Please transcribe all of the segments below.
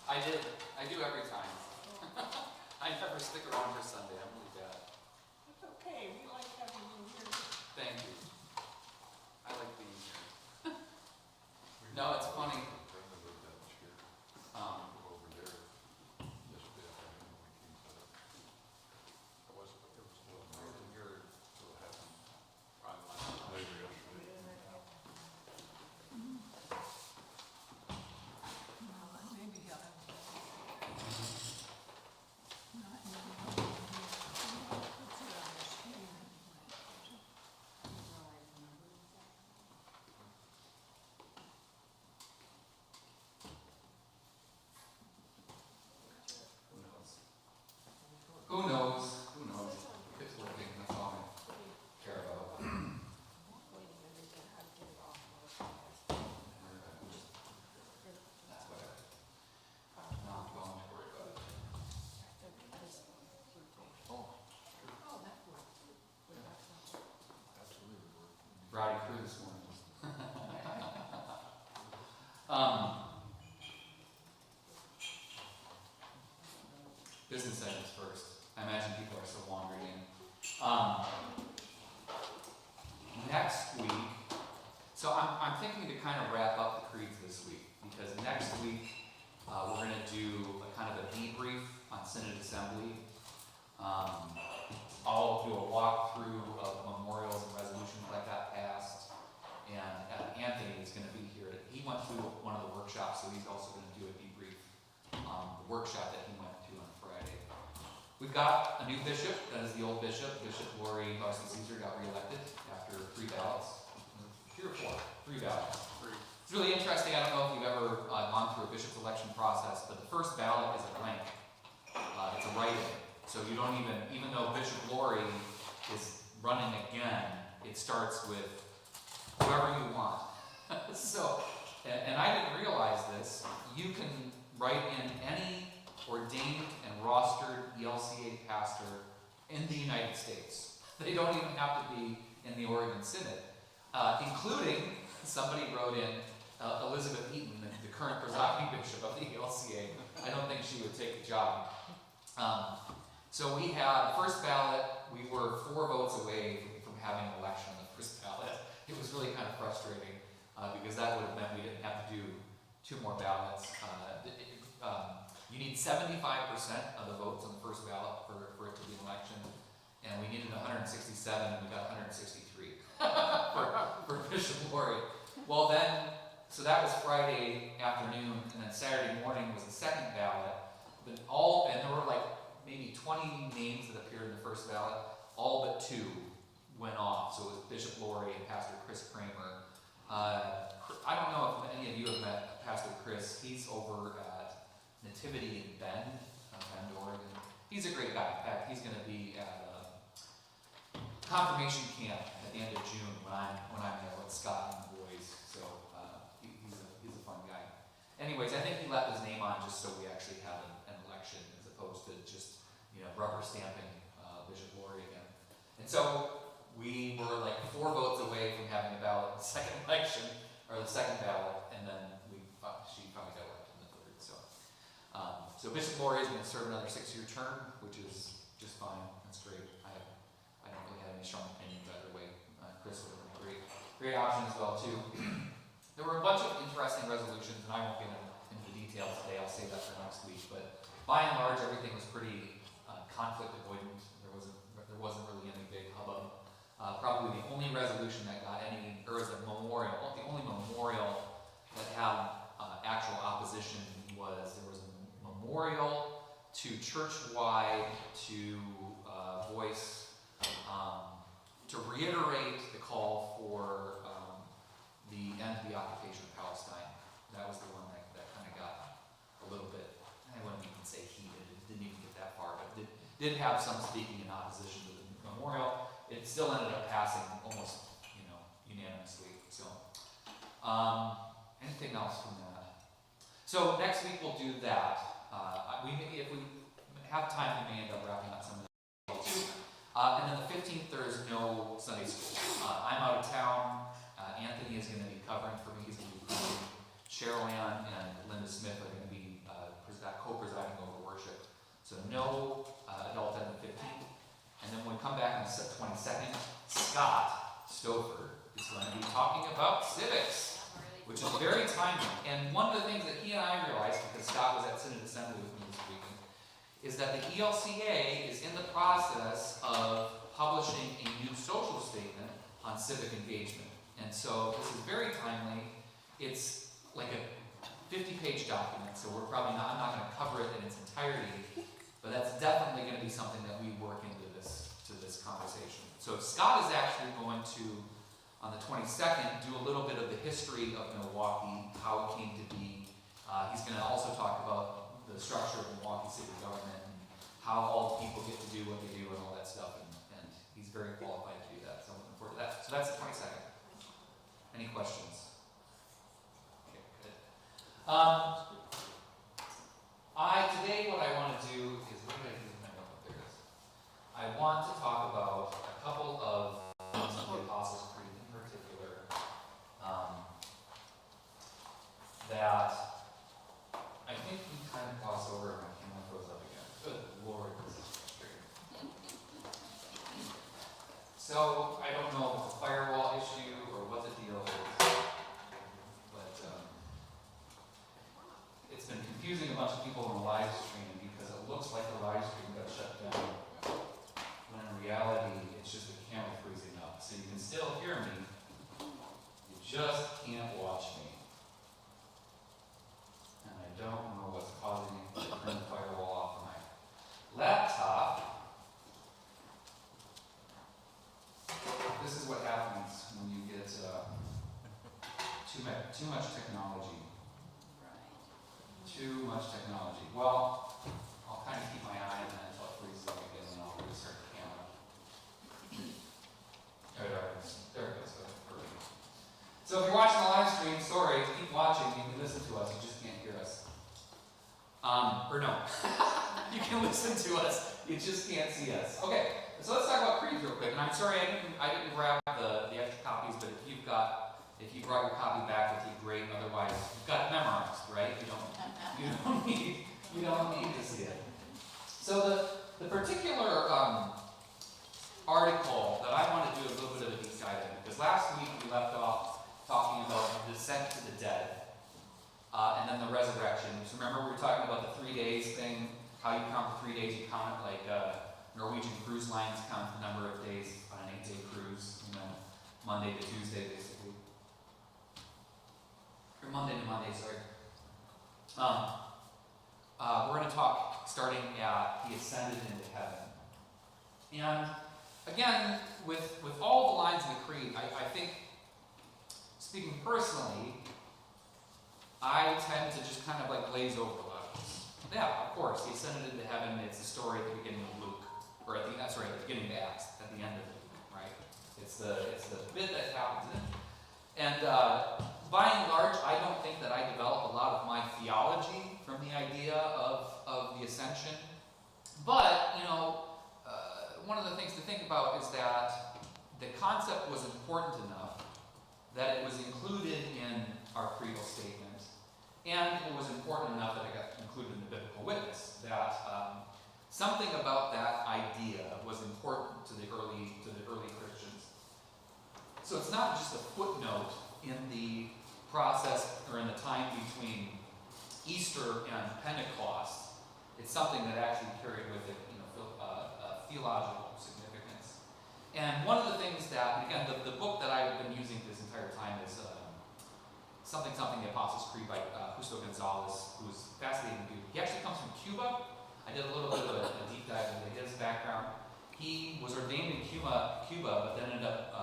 I did. I do every time. I never stick around for Sunday. I'm really bad. It's okay. We like having you here. Thank you. I like being here. No, it's funny. Who knows? Who knows? It's working. That's all I care about. That's what I'm not going to worry about it. Rowdy crew this morning. Business items first. I imagine people are still wandering in. Next week, so I'm thinking to kind of wrap up the creeds this week, because next week we're going to do a kind of a debrief on Synod Assembly. I'll do a walkthrough of memorials and resolutions that got passed, and Anthony is going to be here. He went through one of the workshops, so he's also going to do a debrief on the workshop that he went to on Friday. We've got a new bishop. That is the old bishop. Bishop Lori Garcia Caesar got reelected after 3 ballots. 3 or 4? 3 ballots. It's really interesting. I don't know if you've ever gone through a bishop's election process, but the first ballot is a blank. It's a write-in. So you don't even though Bishop Lori is running again, it starts with whoever you want. So, and I didn't realize this, you can write in any ordained and rostered ELCA pastor in the United States. They don't even have to be in the Oregon Synod, including somebody wrote in Elizabeth Eaton, the current presiding bishop of the ELCA. I don't think she would take the job. So we had first ballot. We were 4 votes away from having an election on the first ballot. It was really kind of frustrating because that would have meant we didn't have to do 2 more ballots. You need 75% of the votes on the first ballot for it to be an election, and we needed 167, and we got 163 for Bishop Lori. Well then, So that was Friday afternoon, and then Saturday morning was the second ballot. And there were like maybe 20 names that appeared in the first ballot. All but 2 went off. So it was Bishop Laurie and Pastor Chris Kramer. I don't know if any of you have met Pastor Chris. He's over at Nativity in Bend, Oregon. He's a great guy. In fact, he's going to be at confirmation camp at the end of June when I'm there with Scott and the boys. So he's a fun guy. Anyways, I think he left his name on just so we actually have an election as opposed to just rubber stamping Bishop Laurie again. And so we were like 4 votes away from having a ballot in the second election, or the second ballot, and then she probably got elected in the third. So Bishop Laurie is going to serve another 6-year term, which is just fine. That's great. I don't really have any strong opinions either way. Chris would have been a great option as well too. There were a bunch of interesting resolutions, and I won't get into the details today. I'll save that for next week. But by and large, everything was pretty conflict avoidant. There wasn't really any big hubbub. Probably the only resolution that got any, or was a memorial. The only memorial that had actual opposition was there was a memorial to churchwide to voice to reiterate the call for the end of the occupation of Palestine. That was the one that kind of got a little bit, I wouldn't even say heated, it didn't even get that far, but did have some speaking in opposition to the memorial. It still ended up passing almost, unanimously. So, anything else from that? So next week we'll do that. If we have time, we may end up wrapping up some of that too. And then the 15th, there is no Sunday school. I'm out of town. Anthony is going to be covering for me. He's going to be preaching. Cheryl Ann and Linda Smith are going to be co-presiding over worship. So no adult on the 15th. And then when we come back on the 22nd, Scott Stouffer is going to be talking about civics, which is very timely. And one of the things that he and I realized, because Scott was at Synod Assembly with me this weekend, is that the ELCA is in the process of publishing a new social statement on civic engagement. And so this is very timely. It's like a 50-page document, so I'm not going to cover it in its entirety, but that's definitely going to be something that we work into this conversation. So Scott is actually going to, on the 22nd, do a little bit of the history of Milwaukee, how it came to be. He's going to also talk about the structure of Milwaukee city government and how all the people get to do what they do and all that stuff, and he's very qualified to do that, so I'm looking forward to that. So that's the 22nd. Any questions? Okay, good. Today what I want to do is, what did I do with my notebook? There it is. I want to talk about a couple of the Apostles' Creed in particular that I think we kind of gloss over and my camera goes up again. Good Lord, this is frustrating. So I don't know if it's a firewall issue or what the deal is, but it's been confusing a bunch of people on the live stream because it looks like the live stream got shut down, when in reality it's just the camera freezing up. So you can still hear me, you just can't watch me. And I don't know what's causing me to turn the firewall off on my laptop. This is what happens when you get too much technology. Too much technology. Well, I'll kind of keep my eye on that until it freezes up again, and I'll restart the camera. There it goes. Perfect. So if you're watching the live stream, sorry, keep watching. You can listen to us. You just can't hear us. Or no. You can listen to us. You just can't see us. Okay. So let's talk about creeds real quick. And I'm sorry I didn't grab the extra copies, but if you brought your copy back with you, great. Otherwise, you've got it memorized, right? You don't need to see it. So the particular article that I want to do a little bit of a deep dive in, because last week we left off talking about the descent to the dead, and then the resurrection. So remember we were talking about the 3 days thing, how you count the 3 days, you count it like Norwegian cruise lines count the number of days on an 8-day cruise, Monday to Tuesday basically. Or Monday, sorry. We're going to talk starting at He ascended into heaven. And again, with all the lines of the creed, I think, speaking personally, I tend to just kind of like glaze over a lot of this. Yeah, of course, He ascended into heaven. It's the story at the beginning of Luke, or at the beginning of Acts, at the end of Luke, right? It's the bit that happens in it. And by and large, I don't think that I develop a lot of my theology from the idea of the ascension. But, one of the things to think about is that the concept was important enough that it was included in our creedal statement, and it was important enough that it got included in the biblical witness. That something about that idea was important to the early Christians. So it's not just a footnote in the process or in the time between Easter and Pentecost. It's something that actually carried with it, theological significance. And one of the things that, again, the book that I've been using this entire time is something the Apostles' Creed by Justo Gonzalez, who's a fascinating dude. He actually comes from Cuba. I did a little bit of a deep dive into his background. He was ordained in Cuba, but then ended up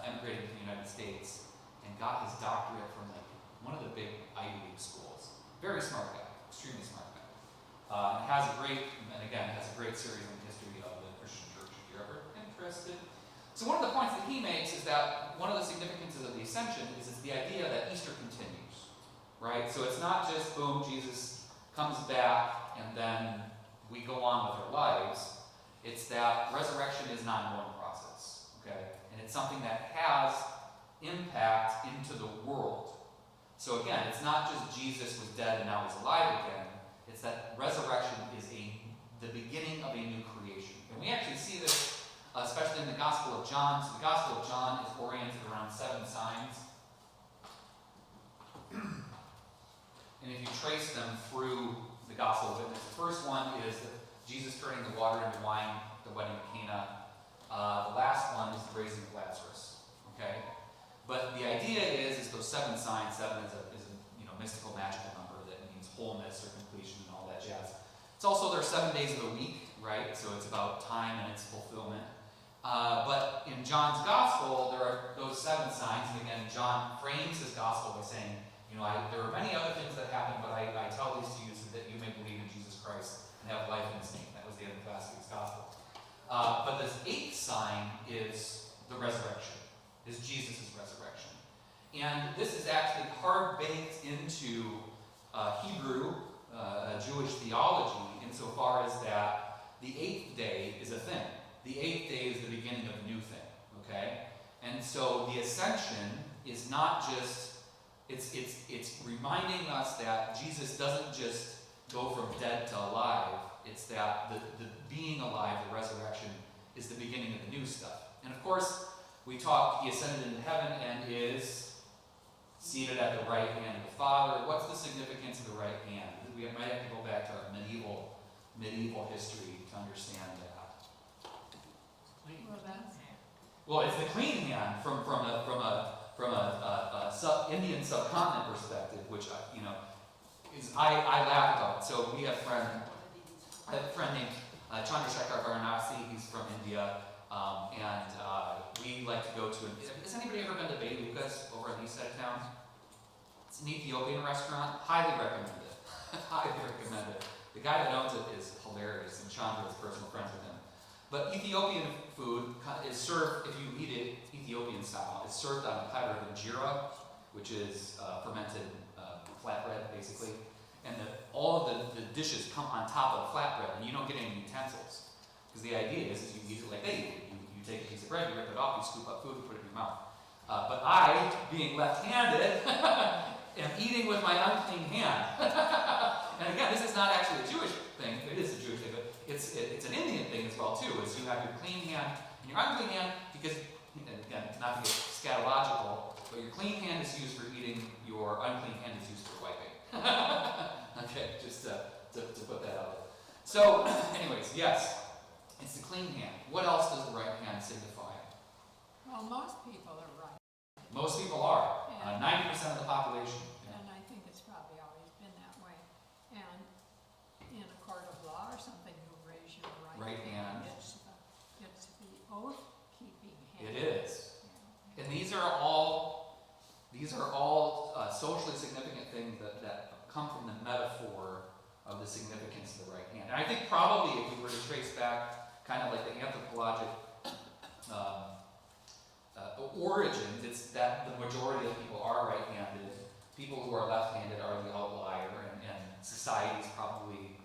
emigrating to the United States and got his doctorate from like one of the big Ivy League schools. Very smart guy, extremely smart guy. Has a great series on the history of the Christian church if you're ever interested. So one of the points that he makes is that one of the significances of the ascension is the idea that Easter continues, right? So it's not just, boom, Jesus comes back and then we go on with our lives. It's that resurrection is an ongoing process, okay? And it's something that has impact into the world. So again, it's not just Jesus was dead and now he's alive again. It's that resurrection is the beginning of a new creation. And we actually see this, especially in the Gospel of John. So the Gospel of John is oriented around 7 signs. And if you trace them through the Gospel of Witness, the first one is Jesus turning the water into wine, the wedding of Cana. The last one is the raising of Lazarus. Okay? But the idea is those 7 signs. 7 is a mystical, magical number that means wholeness or completion and all that jazz. It's also there are 7 days of the week, right? So it's about time and its fulfillment. But in John's gospel, there are those 7 signs, and again, John frames his gospel by saying, there are many other things that happen, but I tell these to you so that you may believe in Jesus Christ and have life in His name. That was the end of last week's gospel. But this 8th sign is the resurrection, is Jesus' resurrection. And this is actually hard baked into Hebrew, Jewish theology, insofar as that the 8th day is a thing. The 8th day is the beginning of a new thing, okay? And so the ascension is not just, it's reminding us that Jesus doesn't just go from dead to alive. It's that the being alive, the resurrection, is the beginning of the new stuff. And of course, we talk, He ascended into heaven and is seated at the right hand of the Father. What's the significance of the right hand? We might have to go back to our medieval history to understand that. Well, it's the clean hand from a Indian subcontinent perspective, which I laugh about. So I have a friend named Chandrasekhar Varanasi. He's from India, and we like to go to. Has anybody ever been to Bay Lucas over on the east side of town? It's an Ethiopian restaurant. Highly recommend it. Highly recommend it. The guy that owns it is hilarious, and Chandra is personal friends with him. But Ethiopian food is served, if you eat it Ethiopian style, it's served on a platter of injera, which is fermented flatbread, basically. And all of the dishes come on top of the flatbread, and you don't get any utensils. Because the idea is you eat it like they eat. You take a piece of bread, you rip it off, you scoop up food, and put it in your mouth. But I, being left-handed, am eating with my unclean hand. And again, this is not actually a Jewish thing. It is a Jewish thing, but it's an Indian thing as well, too. Is you have your clean hand and your unclean hand, because, again, not to get scatological, but your clean hand is used for eating, your unclean hand is used for wiping. Okay, just to put that out there. So, anyways, yes, it's the clean hand. What else does the right hand signify? Well, most people are right. Most people are. Yeah. 90% of the population. And I think it's probably all socially significant things that come from the metaphor of the significance of the right hand. And I think probably if we were to trace back kind of like the anthropologic origins, it's that the majority of people are right-handed. People who are left-handed are the outlier, and societies probably,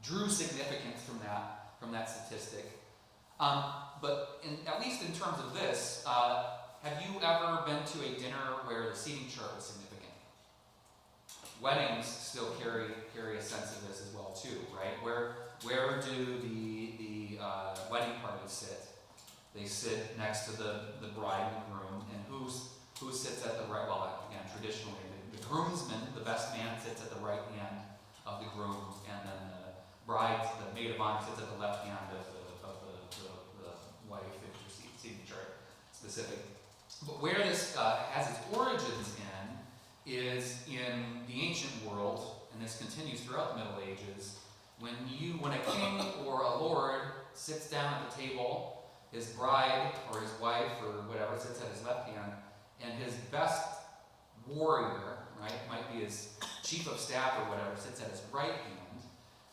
drew significance from that statistic. But at least in terms of this, have you ever been to a dinner where the seating chart was significant? Weddings still carry a sense of this as well too, right? Where do the wedding parties sit? They sit next to the bride and groom, and who sits at the right? Well, again, traditionally, the groomsman, the best man, sits at the right hand of the groom, and then the bride, the maid of honor, sits at the left hand of the wife, if you're seeing the chart specific. But where this has its origins is in the ancient world, and this continues throughout the Middle Ages. When a king or a lord sits down at the table, his bride or his wife or whatever sits at his left hand, and his best warrior, right, might be his chief of staff or whatever, sits at his right hand,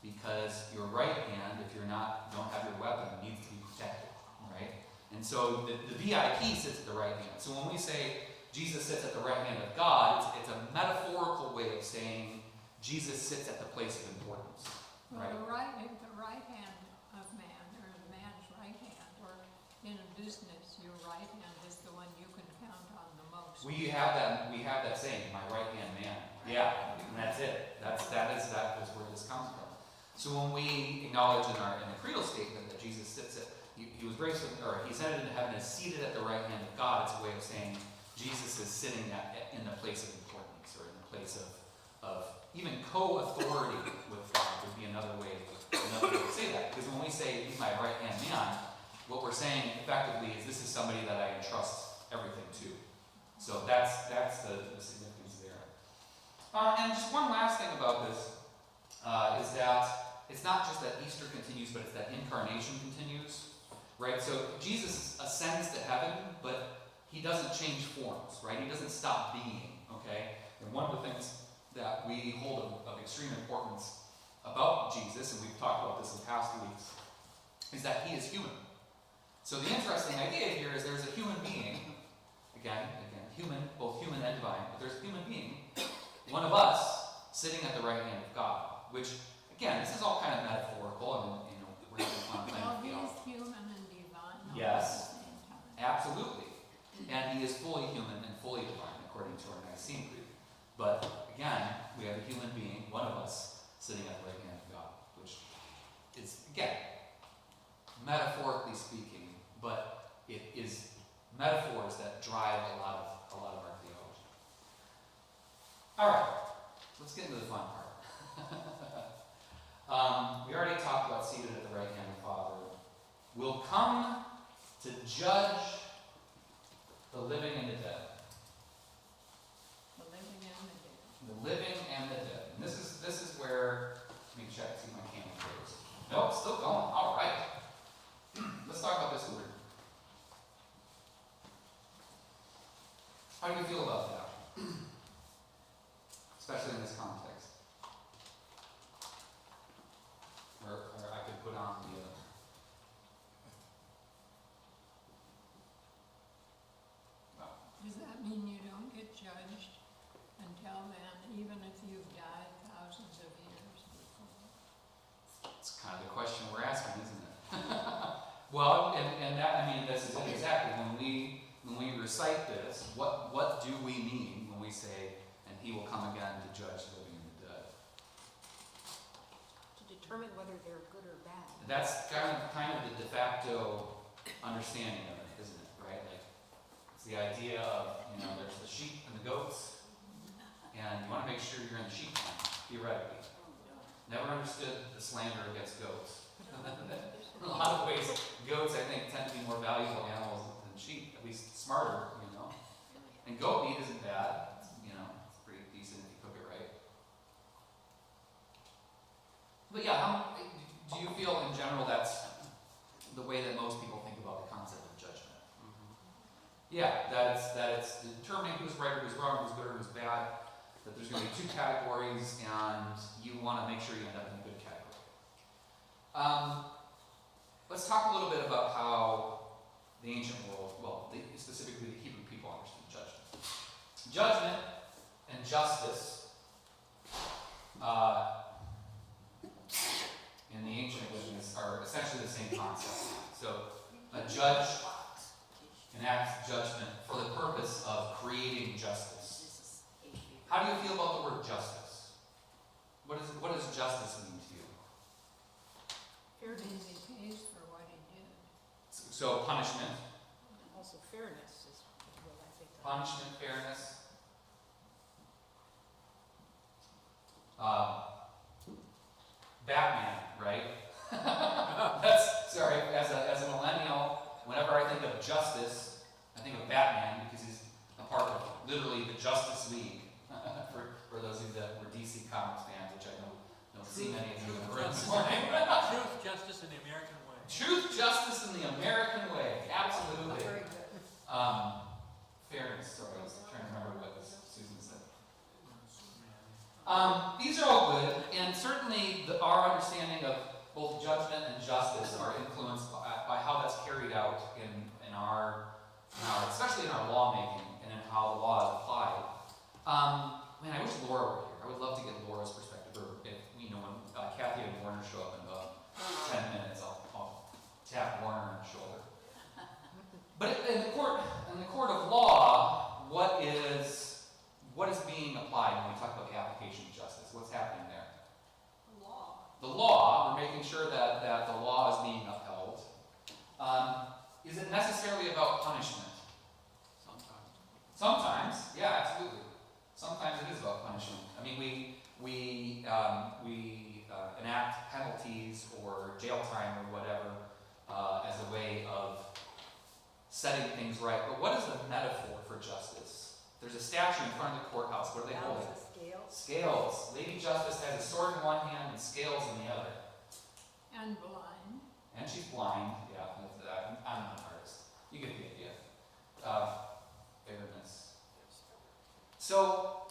because your right hand, if don't have your weapon, needs to be protected, right? And so the VIP sits at the right hand. So when we say Jesus sits at the right hand of God, it's a metaphorical way of saying Jesus sits at the place of importance, right? Well, the right hand of man, or the man's right hand, or in a business, your right hand is the one you can count on the most. We have that saying, my right hand man. Yeah, and that's it. That is where this comes from. So when we acknowledge in the creedal statement that Jesus sits he was raised, or he ascended into heaven and is seated at the right hand of God, it's a way of saying Jesus is sitting in the place of importance, or in the place of even co-authority with God would be another way to say that. Because when we say he's my right hand man, what we're saying effectively is this is somebody that I entrust everything to. So that's the significance there. And just one last thing about this is that it's not just that Easter continues, but it's that incarnation continues, right? So Jesus ascends to heaven, but he doesn't change forms, right? He doesn't stop being, okay? And one of the things that we hold of extreme importance about Jesus, and we've talked about this in past weeks, is that he is human. So the interesting idea here is there's a human being, again, human, both human and divine, but there's a human being, one of us, sitting at the right hand of God, which, again, this is all kind of metaphorical, and we're on Well, he is human and divine all Yes. at the same time. Absolutely. And he is fully human and fully divine, according to our Nicene Creed. But again, we have a human being, one of us, sitting at the right hand of God, which is, again, metaphorically speaking, but it is metaphors that drive a lot of our theology. All right, let's get into the fun part. We already talked about seated at the right hand of the Father. Will come to judge the living and the dead. The living and the dead. The living and the dead. And this is where, let me check, see my camera goes. Nope, still going. All right. Let's talk about this word. How do you feel about that? Especially in this context. Or I could put on the Does that mean you don't get judged until then, even if you've died thousands of years before? It's kind of the question we're asking, isn't it? Well, and that, I mean, this is it exactly. When we recite this, what do we mean when we say, and he will come again to judge the living and the dead? To determine whether they're good or bad. That's kind of the de facto understanding of it, isn't it? Right? Like, it's the idea of, there's the sheep and the goats, and you want to make sure you're in the sheep pen, theoretically. Never understood the slander against goats. In a lot of ways, goats, I think, tend to be more valuable animals than sheep, at least smarter, And goat meat isn't bad. It's pretty decent if you cook it right. But yeah, do you feel in general that's the way that most people think about the concept of judgment? Yeah, that it's determining who's right or who's wrong, who's good or who's bad, that there's going to be two categories, and you want to make sure you end up in a good category. Let's talk a little bit about how the ancient world, specifically the Hebrew people, understood judgment. Judgment and justice in the ancient religions are essentially the same concept. So a judge enacts judgment for the purpose of creating justice. How do you feel about the word justice? What does justice mean to you? Fairness, he pays for what he did. So punishment, Also fairness is what I think. punishment, fairness. Batman, right? Sorry, as a millennial, whenever I think of justice, I think of Batman because he's a part of literally the Justice League. for those of you that were DC Comics fans, which I don't see many of you in the room this morning. Truth, justice, and the American way. Truth, justice, and the American way. Absolutely. Very good. Fairness. Sorry, I was trying to remember what Susan said. These are all good, and certainly our understanding of both judgment and justice are influenced by how that's carried out in our especially in our lawmaking and in how the law is applied. Man, I wish Laura were here. I would love to get Laura's perspective. Or if when Kathy and Warner show up in about 10 minutes, I'll tap Warner on the shoulder. But in the court of law, what is being applied when we talk about the application of justice? What's happening there? The law, we're making sure that the law is being upheld. Is it necessarily about punishment? Sometimes, yeah, absolutely. Sometimes it is about punishment. I mean, we enact penalties or jail time or whatever as a way of setting things right. But what is the metaphor for justice? There's a statue in front of the courthouse. What are they holding? Scales. Scales. Lady Justice has a sword in one hand and scales in the other. And blind. And she's blind. Yeah, I'm not an artist. You get the idea. Fairness. So,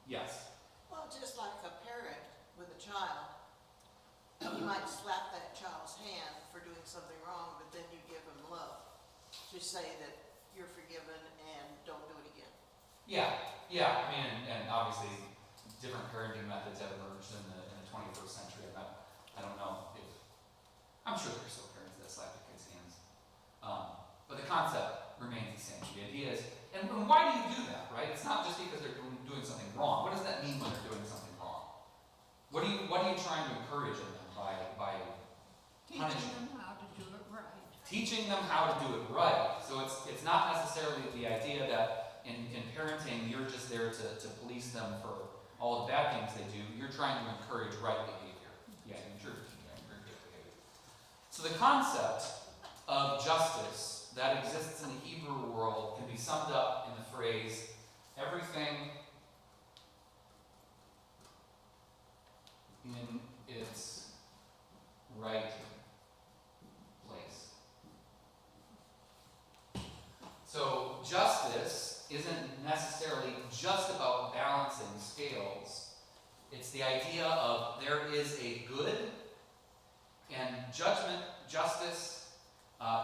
yes. Well, just like a parent with a child, you might slap that child's hand for doing something wrong, but then you give him love to say that you're forgiven and don't do it again. Yeah. I mean, and obviously, different parenting methods have emerged in the 21st century. I don't know if I'm sure there's still parents that slap their kids' hands, but the concept remains the same. The idea is, and why do you do that, right? It's not just because they're doing something wrong. What does that mean when they're doing something wrong? What are you trying to encourage in them by punishing Teaching them how to do it right. Teaching them how to do it right. So it's not necessarily the idea that in parenting you're just there to police them for all the bad things they do. You're trying to encourage right behavior. Yeah, encourage good behavior. So the concept of justice that exists in the Hebrew world can be summed up in the phrase, everything in its right place. So justice isn't necessarily just about balancing scales. It's the idea of there is a good, and judgment, justice,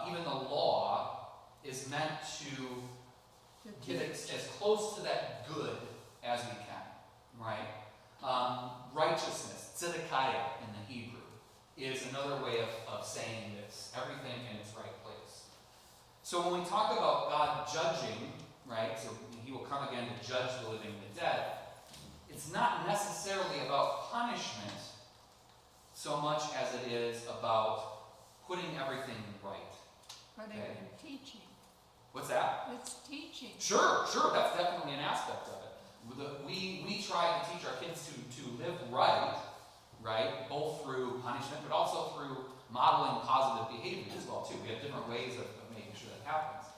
even the law is meant to get it as close to that good as we can, right? Righteousness, tzedakah in the Hebrew, is another way of saying this, everything in its right place. So when we talk about God judging, right, so he will come again to judge the living and the dead, it's not necessarily about punishment so much as it is about putting everything right. But Okay. even teaching. What's that? It's teaching. Sure, that's definitely an aspect of it. We try to teach our kids to live right, both through punishment, but also through modeling positive behavior as well too. We have different ways of making sure that happens.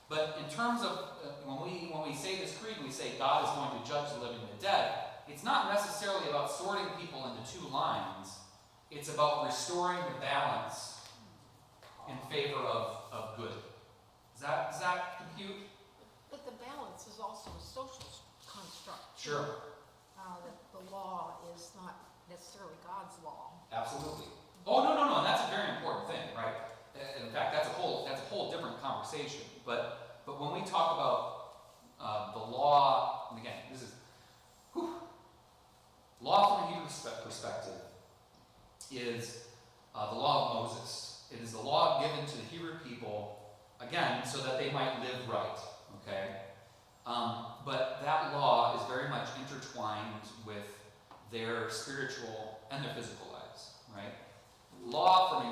But in terms of when we say this creed, we say God is going to judge the living and the dead. It's not necessarily about sorting people into two lines. It's about restoring the balance in favor of good. Does that compute? But Sure, that the law is not necessarily God's law. absolutely. Oh, no, and that's a very important thing, right? In fact, that's a whole different conversation. But when we talk about the law, and again, this is law from a Hebrew perspective is the law of Moses. It is the law given to the Hebrew people, again, so that they might live right. Okay, but that law is very much intertwined with their spiritual and their physical lives, right? Law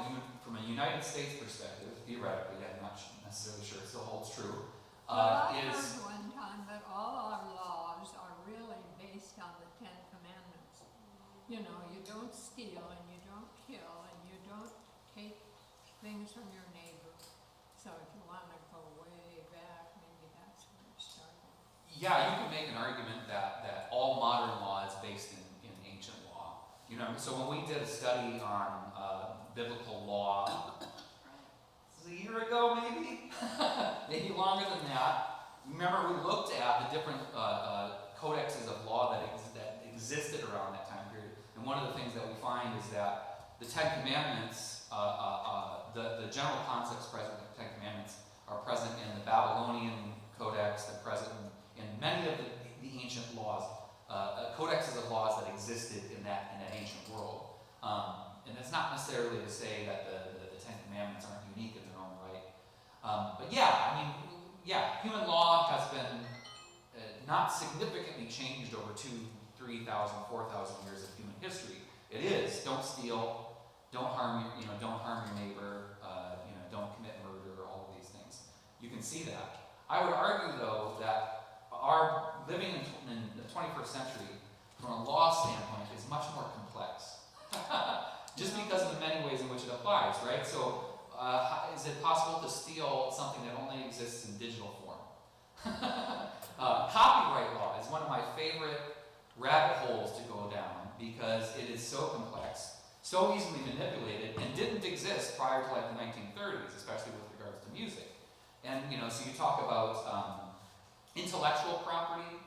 from a United States perspective, theoretically, I'm not necessarily sure it still holds true, Well, I is heard one time that all our laws are really based on the Ten Commandments. You know, you don't steal, and you don't kill, and you don't take things from your neighbor. So if you want to go way back, maybe that's where it started. yeah, you can make an argument that all modern law is based in ancient law. You know, so when we did a study on biblical law, this was a year ago maybe, maybe longer than that. Remember, we looked at the different codexes of law that existed around that time period, and one of the things that we find is that the Ten Commandments, the general concepts present in the Ten Commandments, are present in the Babylonian codex. They're present in many of the ancient laws, codexes of laws that existed in that ancient world. And that's not necessarily to say that the Ten Commandments aren't unique in their own right. But yeah, I mean, yeah, human law has been not significantly changed over 2,000, 3,000, 4,000 years of human history. It is, don't steal, don't harm your neighbor, don't commit murder, all of these things. You can see that. I would argue, though, that our living in the 21st century, from a law standpoint, is much more complex. Just because of the many ways in which it applies, right? So, is it possible to steal something that only exists in digital form? Copyright law is one of my favorite rabbit holes to go down because it is so complex, so easily manipulated, and didn't exist prior to like the 1930s, especially with regards to music. And so you talk about intellectual property.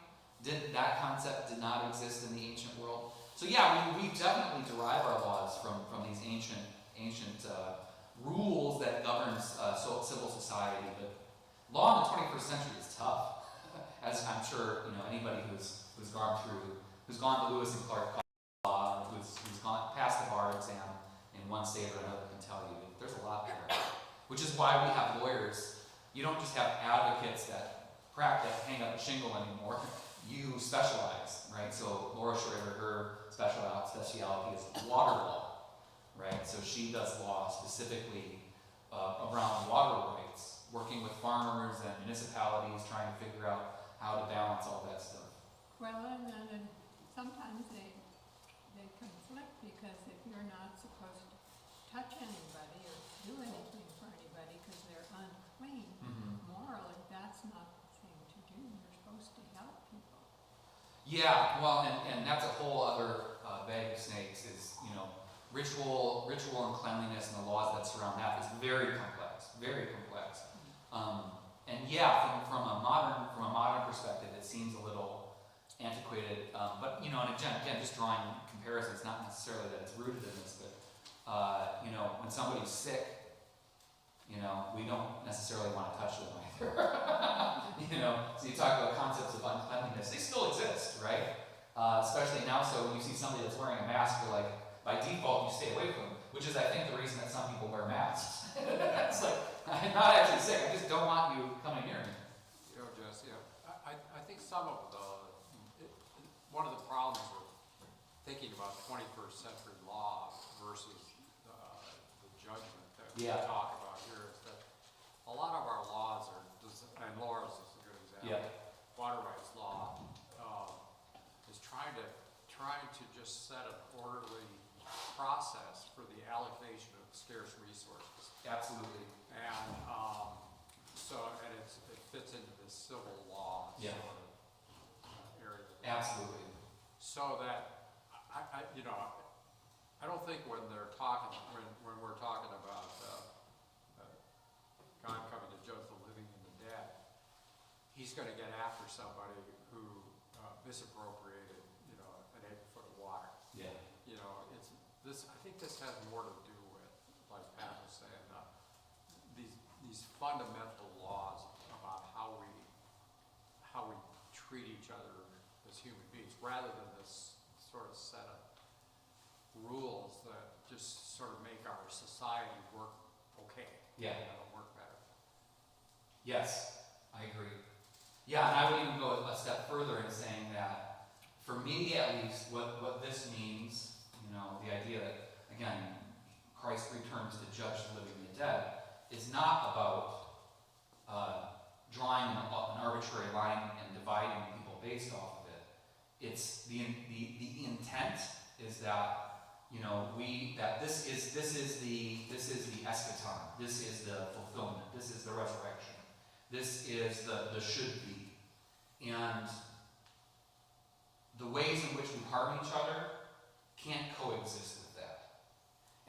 That concept did not exist in the ancient world. So yeah, we definitely derive our laws from these ancient rules that govern civil society. But law in the 21st century is tough, as I'm sure anybody who's gone to Lewis and Clark law, who's gone past the bar exam in one state or another can tell you that there's a lot there. Which is why we have lawyers. You don't just have advocates that hang up a shingle anymore. You specialize, right? So Laura Schrader, her specialty is water law, right? So she does law specifically around water rights, working with farmers and municipalities, trying to figure out how to balance all that stuff. Well, and then sometimes they conflict because if you're not supposed to touch anybody or do anything for anybody because they're unclean, morally that's not the thing to do. You're supposed to help people. Yeah, well, and that's a whole other bag of snakes. Is ritual and cleanliness and the laws that surround that is very complex, very complex. And yeah, from a modern perspective, it seems a little antiquated. But and again, just drawing comparisons, not necessarily that it's rooted in this, but when somebody's sick, we don't necessarily want to touch them either. So you talk about concepts of uncleanliness, they still exist, right? Especially now, so when you see somebody that's wearing a mask, you're like, by default, you stay away from them, which is, I think, the reason that some people wear masks. It's like, I'm not actually sick, I just don't want you coming near me. Jess, I think some of one of the problems with thinking about 21st century law versus the judgment that we talk about here is that a lot of our laws are, and Laura's is a good example, water rights law is trying to just set an orderly process for the allocation of scarce resources. Absolutely. And it fits into this civil law sort of area. Absolutely. So that I don't think when we're talking about God coming to judge the living and the dead, he's going to get after somebody who misappropriated, an acre-foot of water. Yeah. I think this has more to do with, like Pat was saying, these fundamental laws about how we treat each other as human beings, rather than this sort of set of rules that just sort of make our society work okay. Yeah. Work better. Yes, I agree. Yeah, and I would even go a step further in saying that, for me at least, what this means, the idea that, again, Christ returns to judge the living and the dead, is not about drawing an arbitrary line and dividing people based off of it. It's the intent is that that this is the eschaton, this is the fulfillment, this is the resurrection, this is the should be, and the ways in which we harm each other can't coexist with that.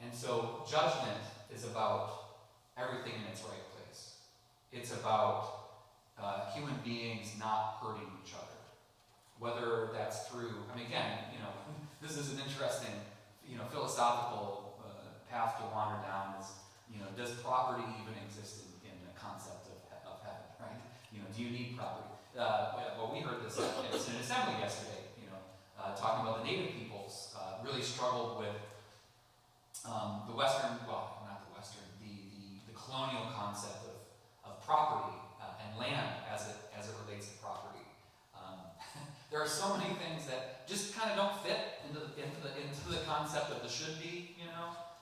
And so judgment is about everything in its right place. It's about human beings not hurting each other, whether that's through, again, this is an interesting, philosophical path to wander down is, does property even exist in the concept of heaven, right? Do you need property? Well, we heard this at an assembly yesterday, talking about the native peoples really struggled with the Western, well, not the Western, the colonial concept of property and land as it relates to property. There are so many things that just kind of don't fit into the concept of the should be,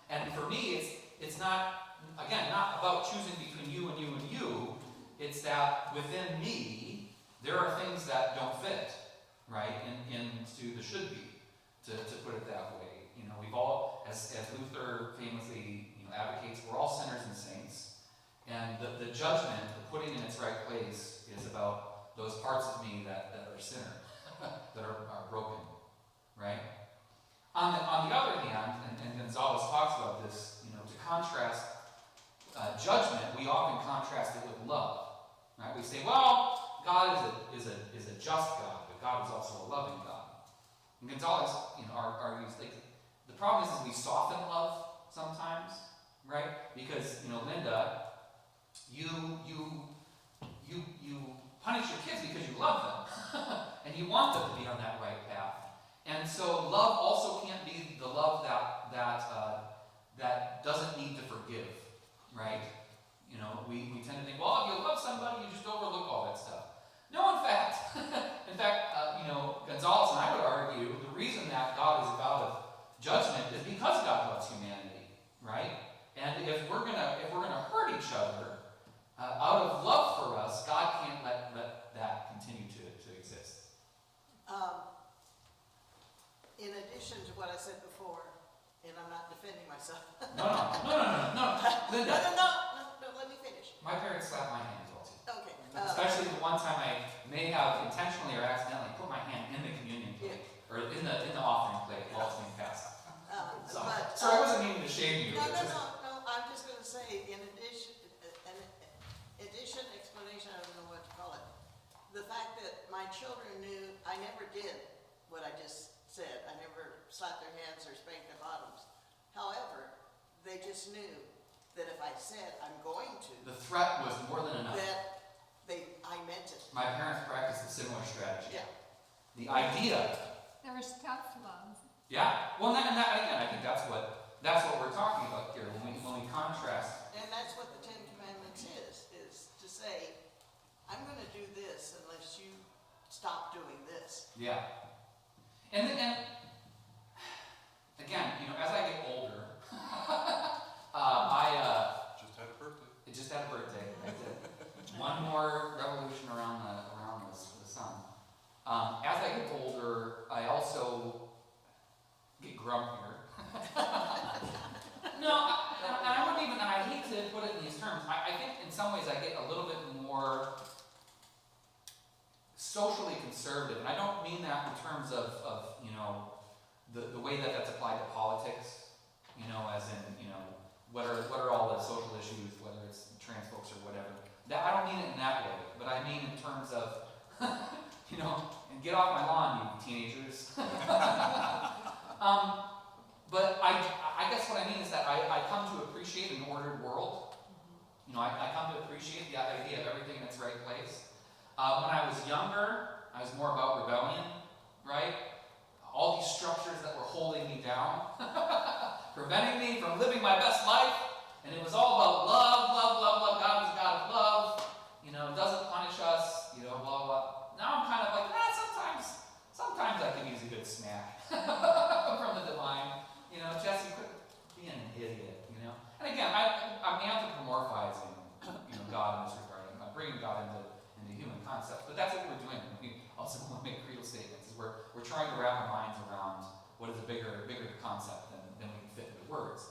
And for me, it's not, again, not about choosing between you and you and you. It's that within me there are things that don't fit, right, into the should be, to put it that way. We've all, as Luther famously advocates, we're all sinners and saints, and the judgment, the putting in its right place, is about those parts of me that are sinner, that are broken, right? On the other hand, and Gonzalez talks about this, to contrast judgment, we often contrast it with love, right? We say, well, God is a just God, but God is also a loving God. And Gonzalez, argues the problem is we soften love sometimes, right? Because Linda, you punish your kids because you love them, and you want them to be on that right path. And so love also can't be the love that doesn't need to forgive, right? We tend to think, well, if you love somebody, you just overlook all that stuff. No, in fact, Gonzalez and I would argue the reason that God is a God of judgment is because God loves humanity, right? And if we're gonna hurt each other out of love for us, God can't let that continue to exist. In addition to what I said before, and I'm not defending myself. No, Linda. No, let me finish. My parents slapped my hand as well too. Okay. Especially the one time I may have intentionally or accidentally put my hand in the communion plate, or in the offering plate while it's being passed. So I wasn't meaning to shame you. No, I'm just going to say, in addition, explanation, I don't know what to call it. The fact that my children knew I never did what I just said. I never slapped their hands or spanked their bottoms. However, they just knew that if I said I'm going to, The threat was more than enough. that I meant it. My parents practiced a similar strategy. Yeah. The idea. There's tough love. Yeah. Well, and that again, I think that's what we're talking about here when we contrast. And that's what the Ten Commandments is to say, I'm going to do this unless you stop doing this. Yeah. And again, as I get older, Just had a birthday. Just had a birthday. I did. One more revolution around the sun. As I get older, I also get grumpier. No, and I wouldn't even. And I hate to put it in these terms. I think in some ways I get a little bit more socially conservative, and I don't mean that in terms of the way that's applied to politics. As in what are all the social issues, whether it's trans folks or whatever. That I don't mean it in that way, but I mean in terms of and Get off my lawn, you teenagers. But I guess what I mean is that I come to appreciate an ordered world. You know, I come to appreciate the idea of everything in its right place. When I was younger, I was more about rebellion, right? All these structures that were holding me down, preventing me from living my best life. And it was all about love, love, love, love. God is a God of love. You know, doesn't punish us, you know, blah, blah. Now I'm kind of like, sometimes I can use a good smack from the divine. You know, Jesse, quit being an idiot, you know. And again, I'm anthropomorphizing, you know, God in this regard. I'm bringing God into human concepts. But that's what we're doing when we also when we make creedal statements. Is we're trying to wrap our minds around what is a bigger concept than we can fit into words.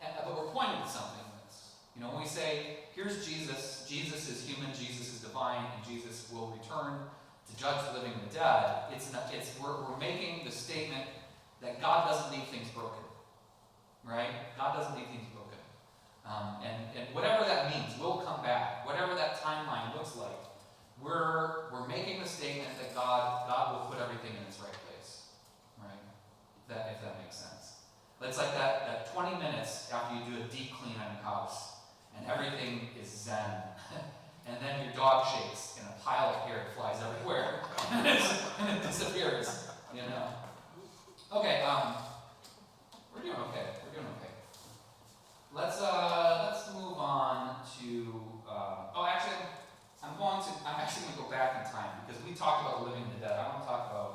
But we're pointing to something in this. You know, when we say, here's Jesus, Jesus is human, Jesus is divine, and Jesus will return to judge the living and the dead, we're making the statement that God doesn't leave things broken. Right? God doesn't leave things broken. And whatever that means, we'll come back. Whatever that timeline looks like, we're making the statement that God will put everything in its right place. Right? If that makes sense. It's like that 20 minutes after you do a deep clean on your house and everything is zen. And then your dog shakes and a pile of hair flies everywhere and it disappears, you know. Okay, we're doing okay. Let's move on to I'm actually gonna go back in time because we talked about the living and the dead. I want to talk about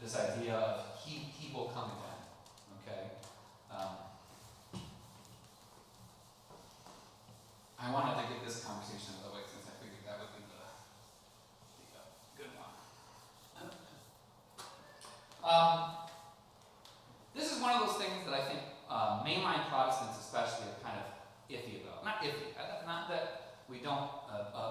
this idea of he will come again. Okay? I wanted to get this conversation out of the way since I figured that would be the good one. This is one of those things that I think mainline Protestants especially are kind of iffy about. Not iffy, not that we don't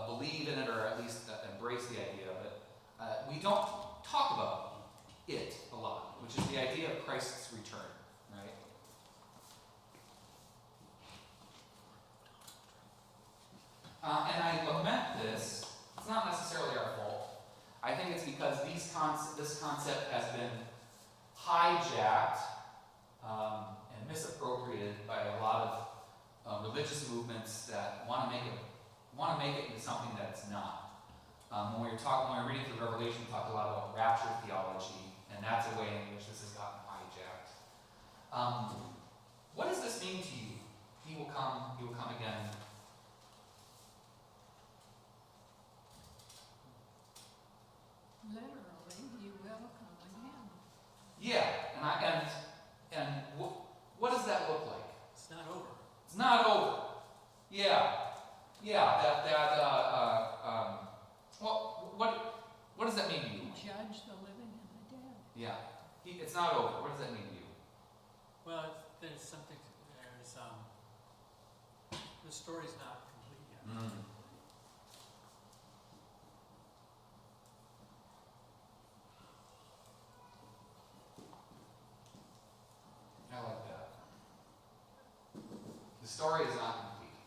believe in it or at least embrace the idea, but we don't talk about it a lot, which is the idea of Christ's return, right? And I lament this. It's not necessarily our fault. I think it's because this concept has been hijacked and misappropriated by a lot of religious movements that want to make it into something that it's not. When we're reading through Revelation, we talk a lot about rapture theology, and that's a way in which this has gotten hijacked. What does this mean to you? He will come again. Literally, he will come again. Yeah, and what does that look like? It's not over. It's not over. Yeah. What does that mean to you? Judge the living and the dead. Yeah. It's not over. What does that mean to you? Well, the story's not complete yet. I like that. The story is not complete.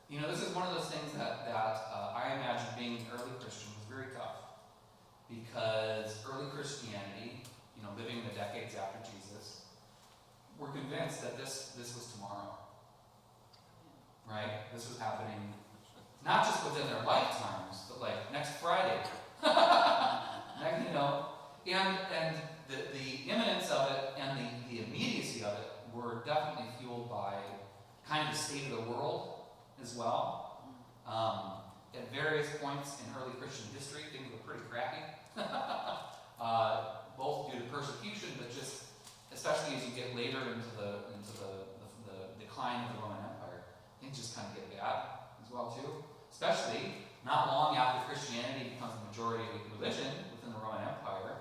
You know, this is one of those things that I imagine being an early Christian was very tough. Because early Christianity, you know, living in the decades after Jesus, were convinced that this was tomorrow. Right? This was happening not just within their lifetimes, but like next Friday. You know, and the imminence of it and the immediacy of it were definitely fueled by kind of the state of the world as well. At various points in early Christian history, things were pretty crappy. Both due to persecution, but just especially as you get later into the decline of the Roman Empire, things just kind of get bad as well too. Especially not long after Christianity becomes the majority religion within the Roman Empire.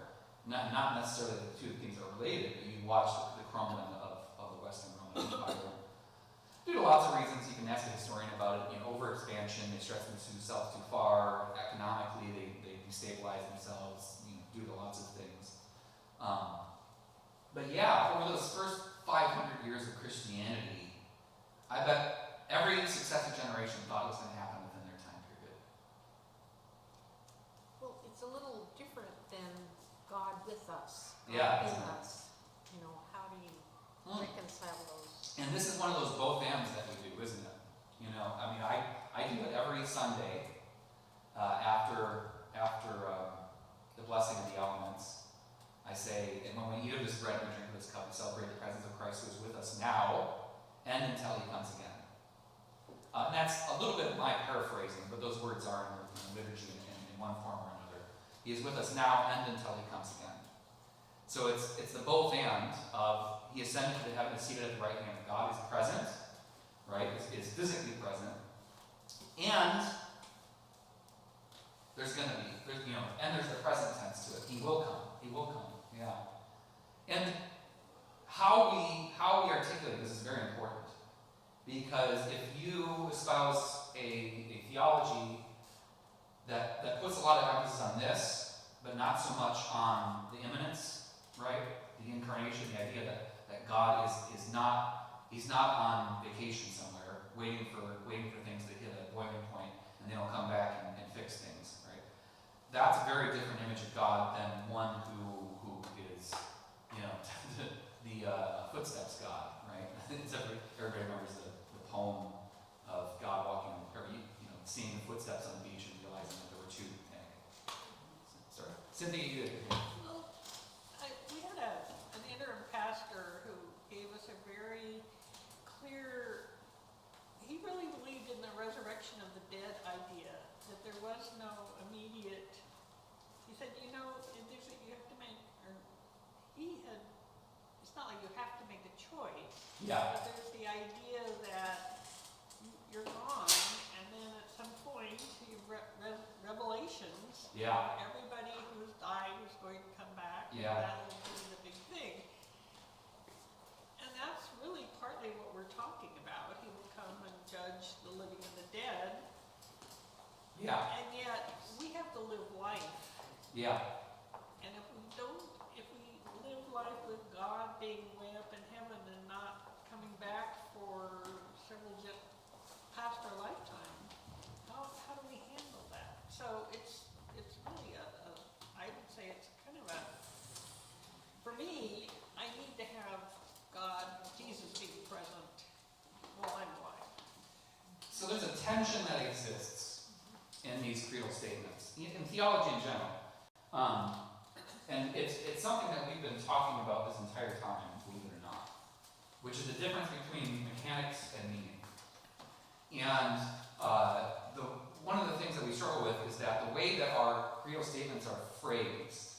Not necessarily the two things are related, but you watch the crumbling of the Western Roman Empire. Due to lots of reasons, you can ask a historian about it. You know, overexpansion, they stretch themselves too far. Economically, they destabilize themselves. You know, due to lots of things. But yeah, over those first 500 years of Christianity, I bet every successive generation thought it was going to happen within their time period. Well, it's a little different than us, Yeah. God in us. You know, how do you reconcile those? And this is one of those both ands that we do, isn't it? You know, I mean, I do it every Sunday after the blessing of the elements. I say, and when we eat of this bread and we drink of this cup, we celebrate the presence of Christ who is with us now and until he comes again. And that's a little bit my paraphrasing, but those words are in the liturgy in one form or another. He is with us now and until he comes again. So it's the both and of he ascended to heaven, is seated at the right hand of God, is present, right? Is physically present, and there's the present tense to it. He will come. He will come. Yeah. And how we articulate this is very important, because if you espouse a theology that puts a lot of emphasis on this, but not so much on the immanence, right? The incarnation, the idea that God is not, he's not on vacation somewhere, waiting for things to hit a boiling point, and then he'll come back and fix things, right? That's a very different image of God than one who is, you know, the footsteps God, right? Everybody remembers the poem of God walking, or seeing the footsteps on the beach and realizing that there were two. Sorry, Cynthia, you did. Well, we had an interim pastor who gave us a very clear, he really believed in the resurrection of the dead idea, that there was no immediate, he said, you have to make, it's not like you have to make a choice, Yeah. but there's the idea that you're gone, and then at some point, revelations, Yeah. everybody who's died is going to come back, and Yeah. that will be the big thing. And that's really partly what we're talking about. He will come and judge the living and the dead, Yeah. and yet we have to live life. Yeah. And if we live life with God being way up in heaven and not coming back for several past our lifetime, how do we handle that? So it's really I would say it's kind of for me, I need to have God, Jesus being present while I'm alive. So there's a tension that exists in these creedal statements, in theology in general. And it's something that we've been talking about this entire time, believe it or not, which is the difference between mechanics and meaning. And one of the things that we struggle with is that the way that our creedal statements are phrased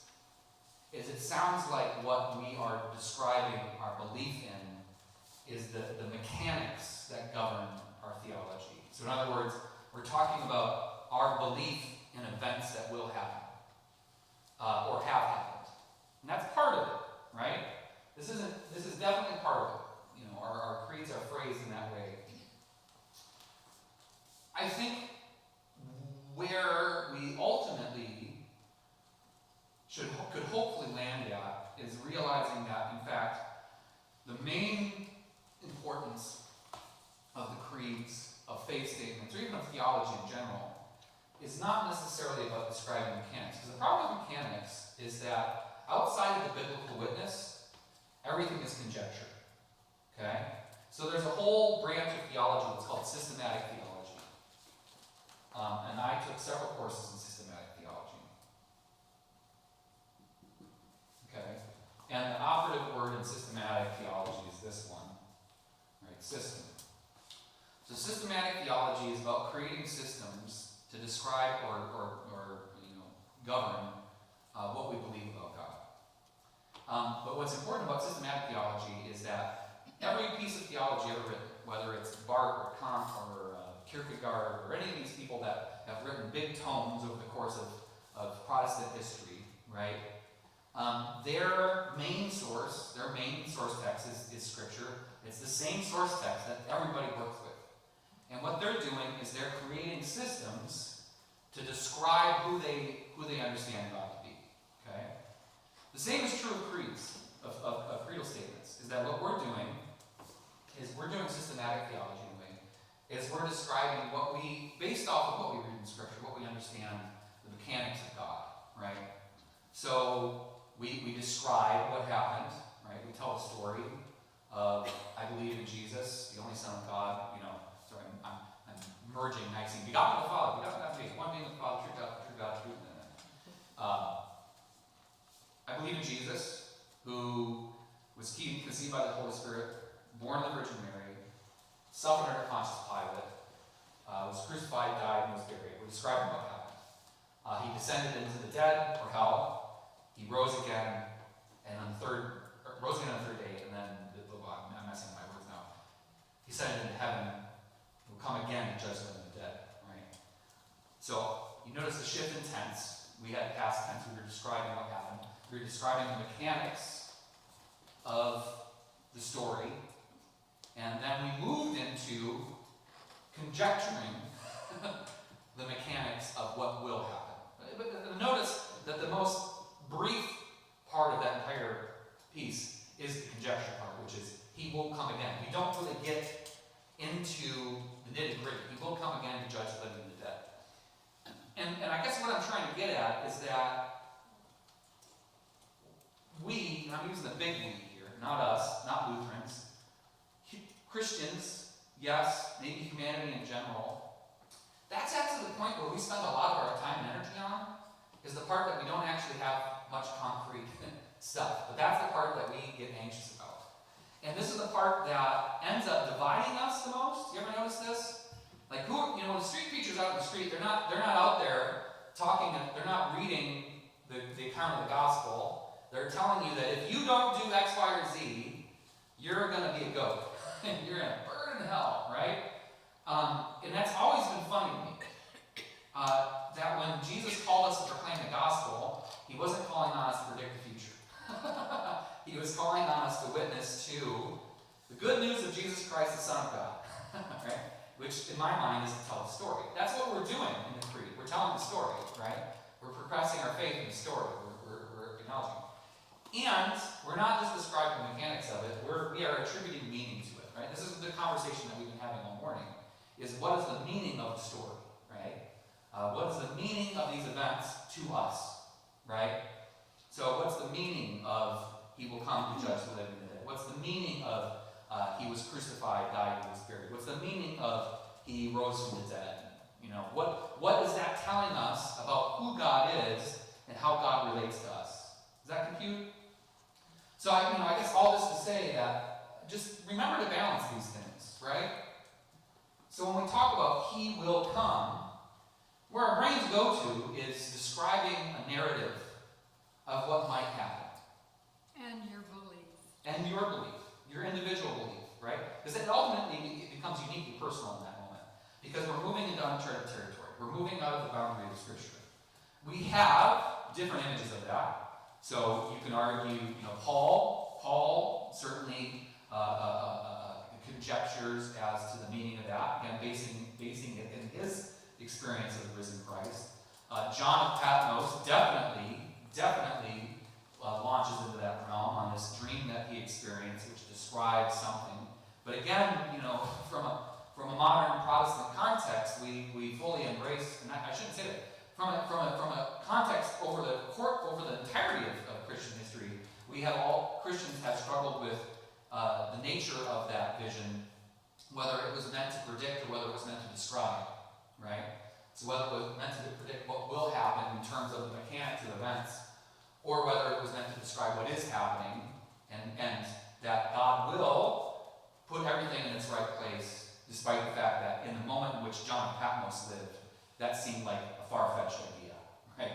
is it sounds like what we are describing our belief in is the mechanics that govern our theology. So in other words, we're talking about our belief in events that will happen, or have happened. And that's part of it, right? This is definitely part of it. Our creeds are phrased in that way. I think where we ultimately could hopefully land at is realizing that, in fact, the main importance of the creeds, of faith statements, or even of theology in general, is not necessarily about describing mechanics. Because the problem with mechanics is that outside of the biblical witness, everything is conjecture. Okay? So there's a whole branch of theology that's called systematic theology. And I took several courses in systematic theology. Okay? And the operative word in systematic theology is this one. Right? System. So systematic theology is about creating systems to describe or govern what we believe about God. But what's important about systematic theology is that every piece of theology ever written, whether it's Barth or Kant or Kierkegaard or any of these people that have written big tomes over the course of Protestant history, right? Their main source text is Scripture. It's the same source text that everybody works with. And what they're doing is they're creating systems to describe who they understand God to be. Okay? The same is true of creeds, of creedal statements, is that what we're doing is we're doing systematic theology in a way, is we're describing based off of what we read in Scripture, what we understand, the mechanics of God, right? So we describe what happened, right? We tell the story of, I believe in Jesus, the only Son of God, sorry, I'm merging nicely. Begotten of the Father, begotten of faith, one being the Father, true God, true. I believe in Jesus, who was conceived by the Holy Spirit, born of the Virgin Mary, suffered under Pontius Pilate, was crucified, died, and was buried. We're describing what happened. He descended into the dead, or hell. He rose again, and on the third day, and then I'm messing up my words now. He ascended into heaven. He will come again to judge them and the dead. Right. So you notice the shift in tense. We had past tense. We were describing what happened. We were describing the mechanics of the story, and then we moved into conjecturing the mechanics of what will happen. But notice that the most brief part of that entire piece is the conjecture part, which is he will come again. We don't really get into the nitty-gritty. He will come again to judge the living and the dead. And I guess what I'm trying to get at is that we, and I'm using the big we here, not us, not Lutherans, Christians, yes, maybe humanity in general, that's actually the point where we spend a lot of our time and energy on, is the part that we don't actually have much concrete stuff. But that's the part that we get anxious about. And this is the part that ends up dividing us the most. You ever notice this? Like the street preachers out in the street, they're not out there talking, they're not reading the account of the gospel. They're telling you that if you don't do X, Y, or Z, you're going to be a goat. You're going to burn in hell, right? And that's always been funny to me. That when Jesus called us to proclaim the gospel, he wasn't calling on us to predict the future. He was calling on us to witness to the good news of Jesus Christ, the Son of God. Right? Which, in my mind, is to tell the story. That's what we're doing in the creed. We're telling the story, right? We're professing our faith in the story. We're acknowledging. And we're not just describing the mechanics of it, we are attributing meaning to it, right? This is the conversation that we've been having all morning, is what is the meaning of the story, right? What is the meaning of these events to us, right? So what's the meaning of he will come to judge the living and the dead? What's the meaning of he was crucified, died, and was buried? What's the meaning of he rose from the dead? What is that telling us about who God is and how God relates to us? Does that compute? So I guess all this to say that just remember to balance these things, right? So when we talk about he will come, where our brains go to is describing a narrative of what might happen. And your belief. And your belief, your individual belief, right? Because it ultimately becomes uniquely personal in that moment. Because we're moving into uncharted territory. We're moving out of the boundary of Scripture. We have different images of that. So you can argue, Paul certainly conjectures as to the meaning of that, again, basing it in his experience of the risen Christ. John of Patmos definitely launches into that realm on this dream that he experienced, which describes something. But again, from a modern Protestant context, we fully embrace, and I shouldn't say that. From a context over the entirety of Christian history, all Christians have struggled with the nature of that vision, whether it was meant to predict or whether it was meant to describe, right? So whether it was meant to predict what will happen in terms of the mechanics of events, or whether it was meant to describe what is happening, and that God will put everything in its right place, despite the fact that in the moment in which John of Patmos lived, that seemed like a far-fetched idea, right?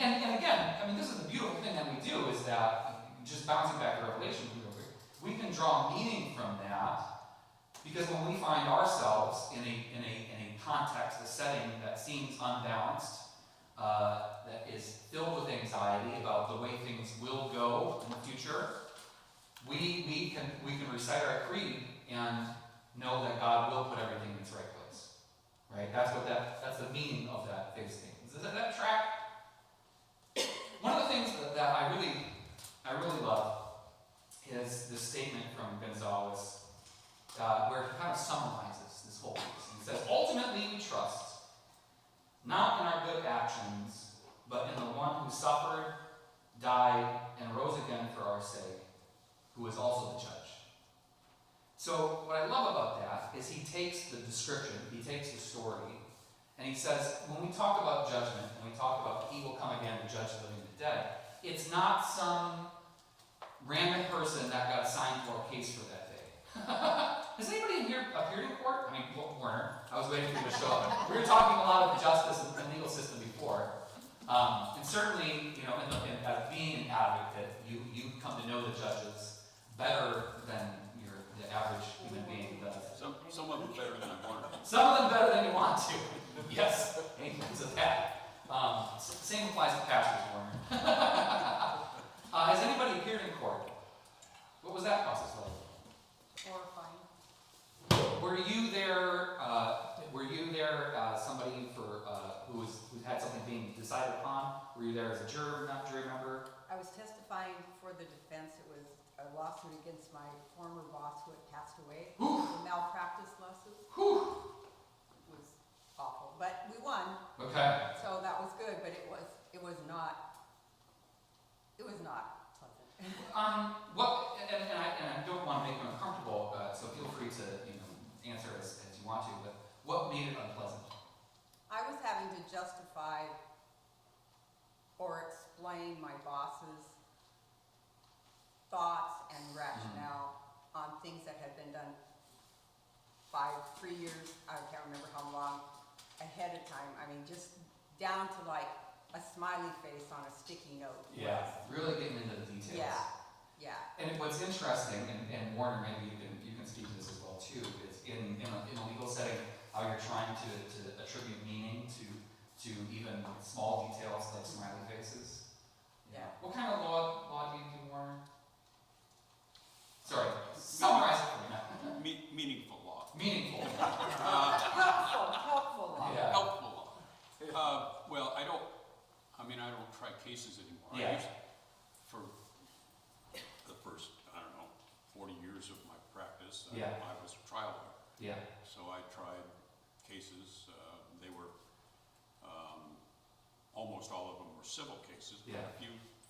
And again, this is the beautiful thing that we do, is that, just bouncing back to Revelation, we can draw meaning from that, because when we find ourselves in a context, a setting that seems unbalanced, that is filled with anxiety about the way things will go in the future, we can recite our creed and know that God will put everything in its right place. Right? That's the meaning of that faith statement. Does that track? One of the things that I really love is this statement from Gonzalez, where he kind of summarizes this whole piece. He says, ultimately we trust, not in our good actions, but in the one who suffered, died, se, who is also the judge. So what I love about that is he takes the description, he takes the story, and he says, when we talk about judgment, and we talk about he will come again to judge the living and the dead, it's not some random person that got assigned to our case for that day. Has anybody in here appeared in court? I mean, Warner, I was waiting for you to show up. We were talking a lot of the justice and legal system before. And certainly, you know, as being an advocate, you come to know the judges better than the average human being does. Some of them better than I wanted. Some of them better than you want to. Yes, amen to that. Same applies to pastors, Warner. Has anybody appeared in court? What was that process like? Horrifying. Were you there? Somebody for who had something being decided upon? Were you there as a jury member? I was testifying for the defense. It was a lawsuit against my former boss who had passed away. The malpractice lawsuit. It was awful, but we won, Okay. so that was good. But it was not pleasant. And I don't want to make you uncomfortable, so feel free to answer as you want to. But what made it unpleasant? I was having to justify or explain my boss's thoughts and rationale on things that had been done 3 years, I can't remember how long, ahead of time. I mean, just down to like a smiley face on a sticky note. Yeah, really getting into the details. Yeah. And what's interesting, and Warner, maybe you can speak to this as well too, is in a legal setting, how you're trying to attribute meaning to even small details like smiley faces. Yeah. What kind of law do you do, Warner? Sorry, summarize it for me. Meaningful law. Meaningful. Helpful law. Yeah. Helpful law. Well, I don't try cases anymore. Yeah. I used, for the first, 40 years of my practice, Yeah. I was a trial lawyer. Yeah. So I tried cases, they were, almost all of them were civil cases, but Yeah. a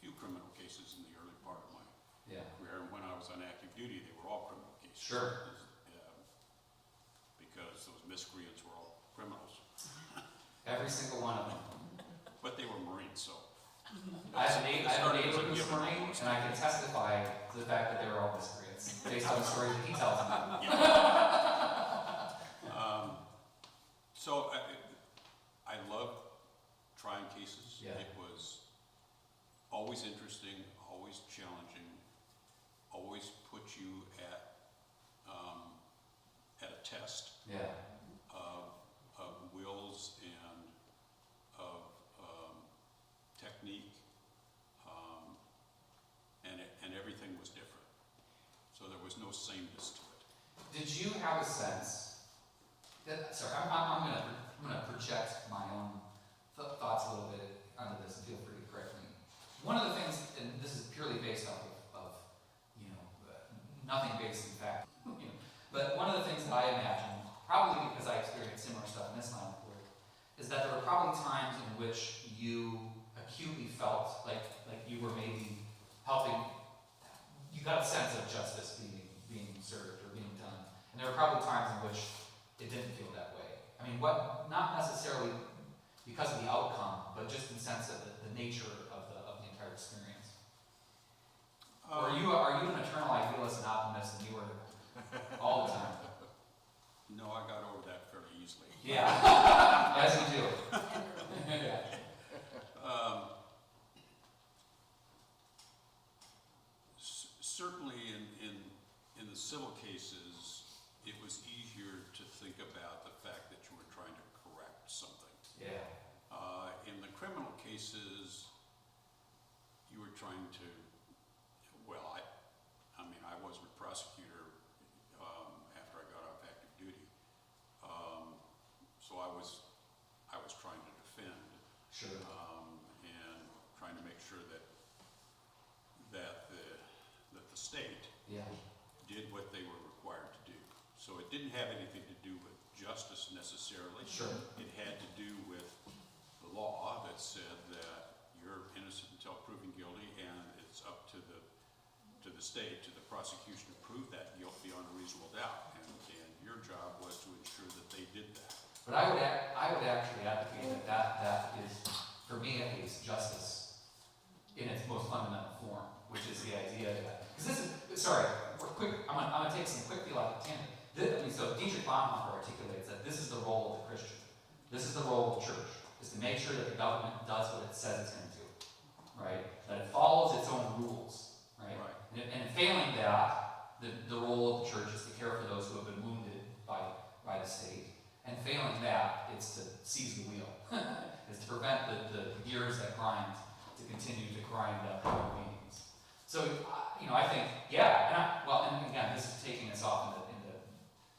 few criminal cases in the early part of my Yeah. career. And when I was on active duty, they were all criminal cases. Sure. Because those miscreants were all criminals. Every single one of them. But they were Marines, so. I have a neighbor who's a Marine, and I can testify to the fact that they were all miscreants, based on the stories that he tells me. So I loved trying cases. Yeah. It was always interesting, always challenging, always put you at a test Yeah. of wills and of technique, and everything was different. So there was no sameness to it. Did you have a sense that? Sorry, I'm gonna project my own thoughts a little bit onto this, and feel free to correct me. One of the things, and this is purely based off of nothing based in fact, but one of the things that I imagine, probably because I experienced similar stuff in this line of work, is that there were probably times in which you acutely felt like you were maybe helping. You got a sense of justice being served or being done, and there were probably times in which it didn't feel that way. I mean, not necessarily because of the outcome, but just in the sense of the nature of the entire experience. Or are you an eternal idealist and optimist, and you were all the time? No, I got over that fairly easily. Yeah, as you do. Yeah. Certainly in the civil cases, it was easier to think about the fact that you were trying to correct something. Yeah. In the criminal cases, you were trying to, I wasn't a prosecutor after I got off active duty. So I was trying to defend. Sure. And trying to make sure that the state Yeah. did what they were required to do. So it didn't have anything to do with justice necessarily. Sure. It had to do with the law that said that you're innocent until proven guilty, and it's up to the state, to the prosecution, to prove that guilt beyond a reasonable doubt. And your job was to ensure that they did that. But I would actually advocate that is, for me at least, justice in its most fundamental form, which is the idea that, because this is, sorry, I'm gonna take some quick theological tangent. So Dietrich Bonhoeffer articulates that this is the role of the Christian. This is the role of the church, is to make sure that the government does what it says it's going to do, right? That it follows its own rules, right? And failing that, the role of the church is to care for those who have been wounded by the state. And failing that, it's to seize the wheel, is to prevent the gears that grind to continue to grind up human beings. So, I think, yeah, and again, this is taking us off into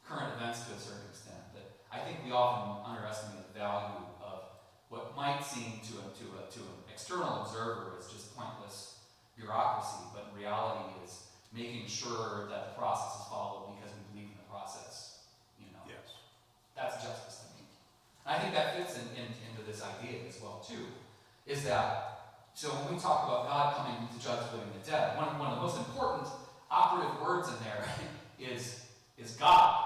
current events to a certain extent, but I think we often underestimate the value of what might seem to an external observer as just pointless bureaucracy, but in reality is making sure that the process is followed because we believe in the process. Yes. That's justice to me. And I think that fits into this idea as well too, is that, so when we talk about God coming to judge the living and the dead, one of the most important operative words in there is God,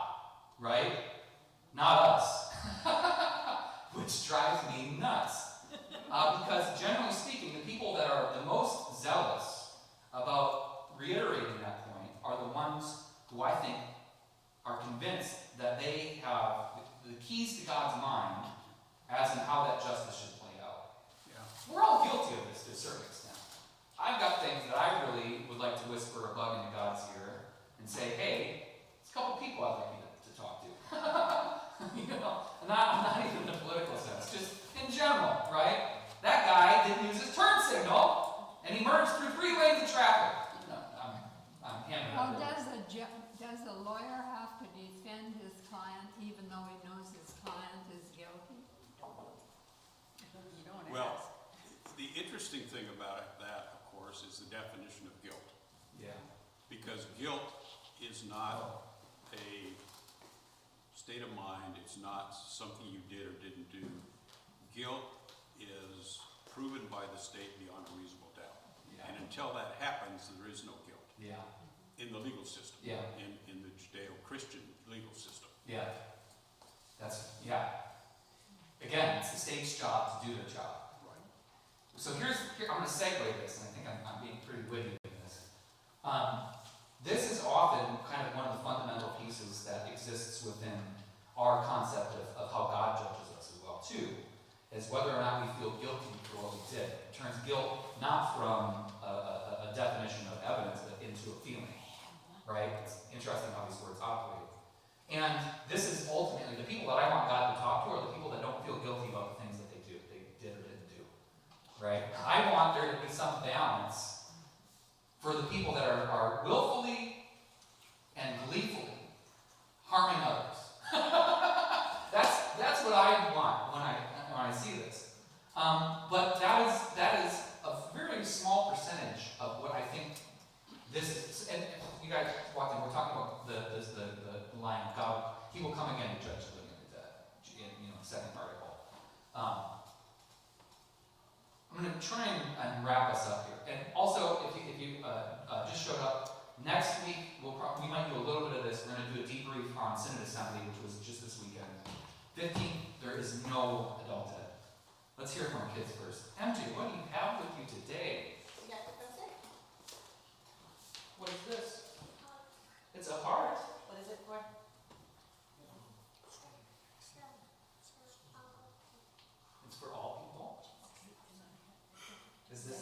right? Not us. Which drives me nuts. Because generally speaking, the people that are the most zealous about reiterating that point are the ones who I think are convinced that they have the keys to God's mind as in how that justice should play out. Yeah. We're all guilty of this to a certain extent. I've got things that I really would like to whisper a bug into God's ear and say, hey, there's a couple people I'd like you to talk to. Not even in a political sense, just in general, right? That guy didn't use his turn signal, and he merged through 3 lanes of traffic. I'm hamming Well, up there. does a lawyer have to defend his client even though he knows his client is guilty? You don't Well, ask. the interesting thing about that, of course, is the definition of guilt. Yeah. Because guilt is not a state of mind, it's not something you did or didn't do. Guilt is proven by the state beyond a reasonable doubt. Yeah. And until that happens, there is no guilt Yeah. in the legal system, Yeah. in the Judeo-Christian legal system. Yeah. Again, it's the state's job to do their job. Right. So I'm going to segue this, and I think I'm being pretty witty in this. This is often kind of one of the fundamental pieces that exists within our concept of how God judges us as well, too, is whether or not we feel guilty for what we did. It turns guilt not from a definition of evidence, but into a feeling, right? It's interesting how these words operate. And this is ultimately, the people that I want God to talk to are the people that don't feel guilty about the things that they did or didn't do, right? I want there to be some balance for the people that are willfully and gleefully harming others. That's what I want when I see this. But that is a very small percentage of what I think this is. And you guys walked in, we're talking about the line of God. He will come again to judge the living and the dead. In the second article. I'm going to try and wrap us up here. And also, if you just showed up, next week we might do a little bit of this. We're going to do a debrief on Synod Assembly, which was just this weekend. 15th, there is no adult ed. Let's hear from our kids first. MJ, what do you have with you today? We got the present. What is this? It's a heart. What is it for? It's for all people. Is this?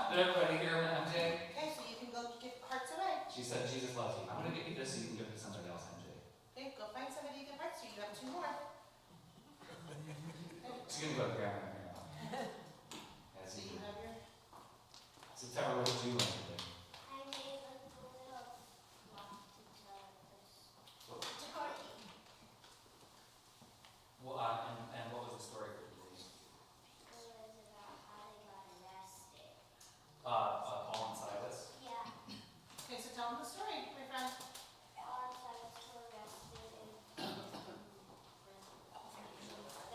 Did everybody hear MJ? Okay, so you can go give hearts away. She said Jesus loves you. I'm going to give you this so you can give it to somebody else, MJ. Okay, go find somebody you can hearts to. You have 2 more. She's going to go to grandma and grandma. As So you you have your. September, what did you learn today? Well, and what was the story for today? Paul and Silas. Okay, so tell them the story, my friend.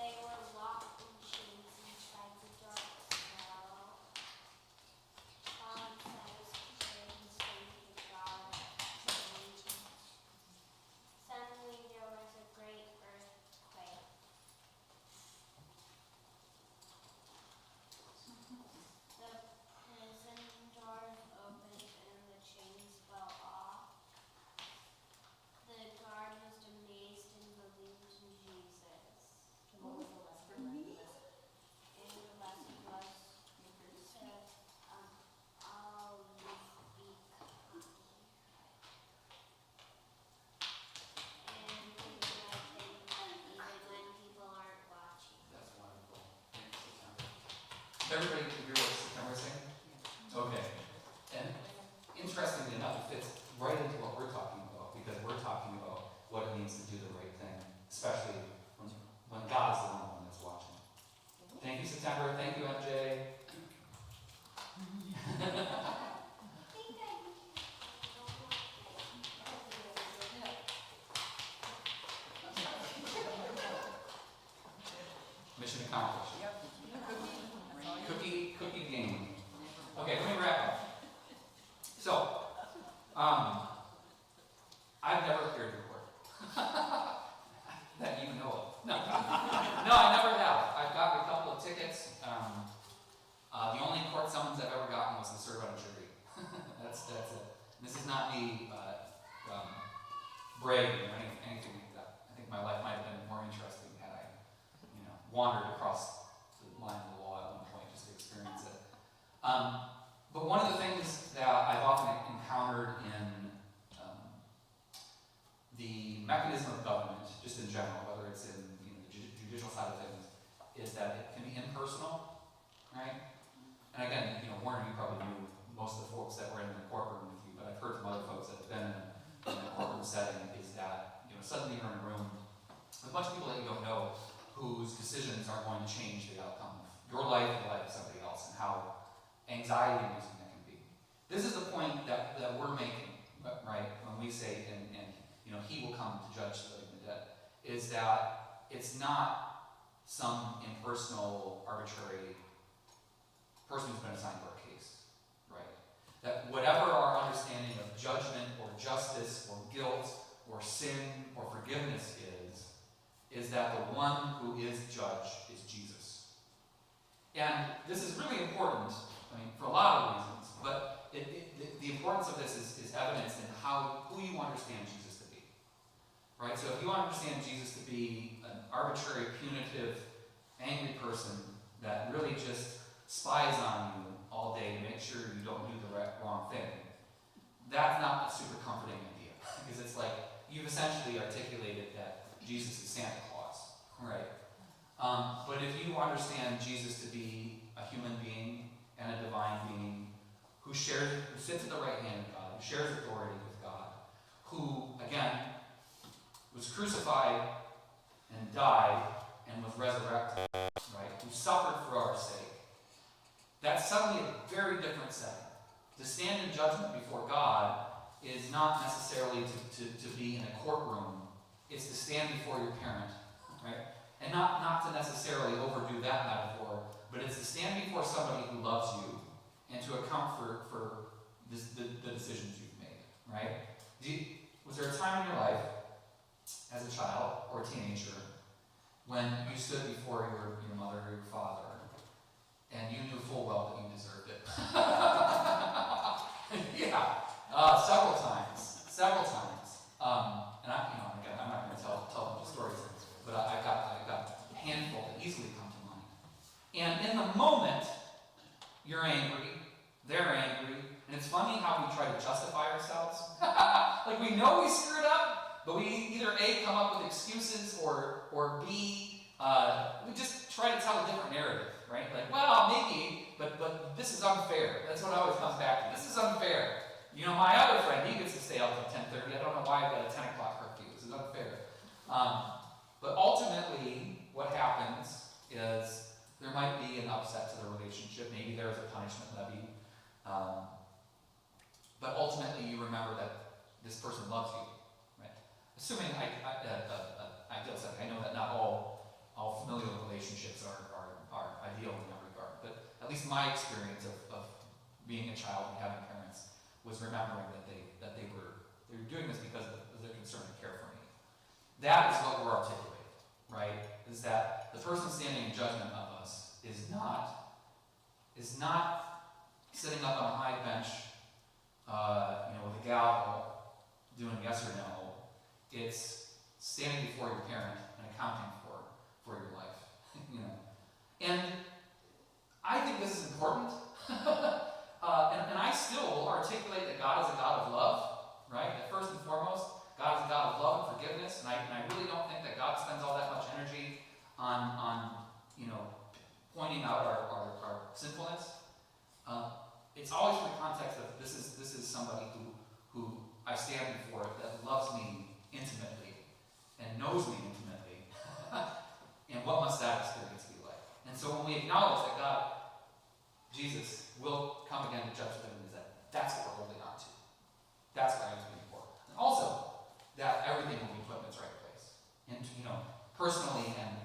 They were locked in chains and tried to dark spell. Everybody hear what September is saying? Okay. And interestingly enough, it fits right into what we're talking about, because we're talking about what it means to do the right thing, especially when God is the only one that's watching. Thank you, September. Thank you, MJ. Mission accomplished. Yep. Cookie game. Okay, let me wrap up. So, I've never appeared in court. That you know of. No. No, I never have. I've gotten a couple of tickets. The only court summons I've ever gotten was to serve on a jury. That's it. And this is not me bragging or anything like that. I think my life might have been more interesting had I, wandered across the line of the law at one point just to experience it. But one of the things that I've often encountered in the mechanism of government, just in general, whether it's in the judicial side of things, is that it can be impersonal, right? And again, Warren, you probably knew most of the folks that were in the courtroom with you, but I've heard from other folks that have been in a courtroom setting, is that suddenly you're in a room with a bunch of people that you don't know, whose decisions are going to change the outcome of your life and the life of somebody else, and how anxiety-inducing that can be. This is the point that we're making, right, when we say, and he will come to judge the living and the dead, is that it's not some impersonal, arbitrary person who's been assigned to our case, right? That whatever our understanding of judgment or justice or guilt or sin or forgiveness is that the one who is judge is Jesus. And this is really important, for a lot of reasons, but the importance of this is evidenced in who you understand Jesus to be. Right? So if you understand Jesus to be an arbitrary, punitive, angry person that really just spies on you all day to make sure you don't do the wrong thing, that's not a super comforting idea. Because it's like, you've essentially articulated that Jesus is Santa Claus, right? But if you understand Jesus to be a human being and a divine being who sits at the right hand of God, who shares authority with God, who, again, was crucified and died and was resurrected, right? Who suffered for our sake, that's suddenly a very different setting. To stand in judgment before God is not necessarily to be in a courtroom. It's to stand before your parent, right? And not to necessarily overdo that metaphor, but it's to stand before somebody who loves you and to account for the decisions you've made, right? Was there a time in your life, as a child or a teenager, when you stood before your mother or your father and you knew full well that you deserved it? Yeah, several times. And again, I'm not going to tell a bunch of stories, but I've got a handful that easily come to mind. And in the moment, you're angry, they're angry, and it's funny how we try to justify ourselves. Like, we know we screwed up, but we either A, come up with excuses, or B, we just try to tell a different narrative, right? Like, well, maybe, but this is unfair. That's what always comes back to. This is unfair. My other friend, he gets to stay out till 10:30. I don't know why I've got a 10 o'clock curfew. This is unfair. But ultimately, what happens is there might be an upset to the relationship. Maybe there is a punishment levied. But ultimately, you remember that this person loves you, right? Assuming ideal setting. I know that not all familial relationships are ideal in that regard, but at least my experience of being a child and having parents was remembering that they were doing this because of their concern and care for me. That is what we're articulating, right? Is that the person standing in judgment of us is not sitting up on a high bench, with a gavel doing yes or no. It's standing before your parent and accounting for your life, And I think this is important. And I still articulate that God is a God of love, right? That first and foremost, God is a God of love and forgiveness, and I really don't think that God spends all that much energy on pointing out our sinfulness, it's always in the context of this is somebody who I stand before that loves me intimately and knows me intimately. And what must that experience be like? And so when we acknowledge that God, Jesus, will come again to judge them, is that's what we're holding on to. That's what I was being for. And also, that everything will be put in its right place. And personally and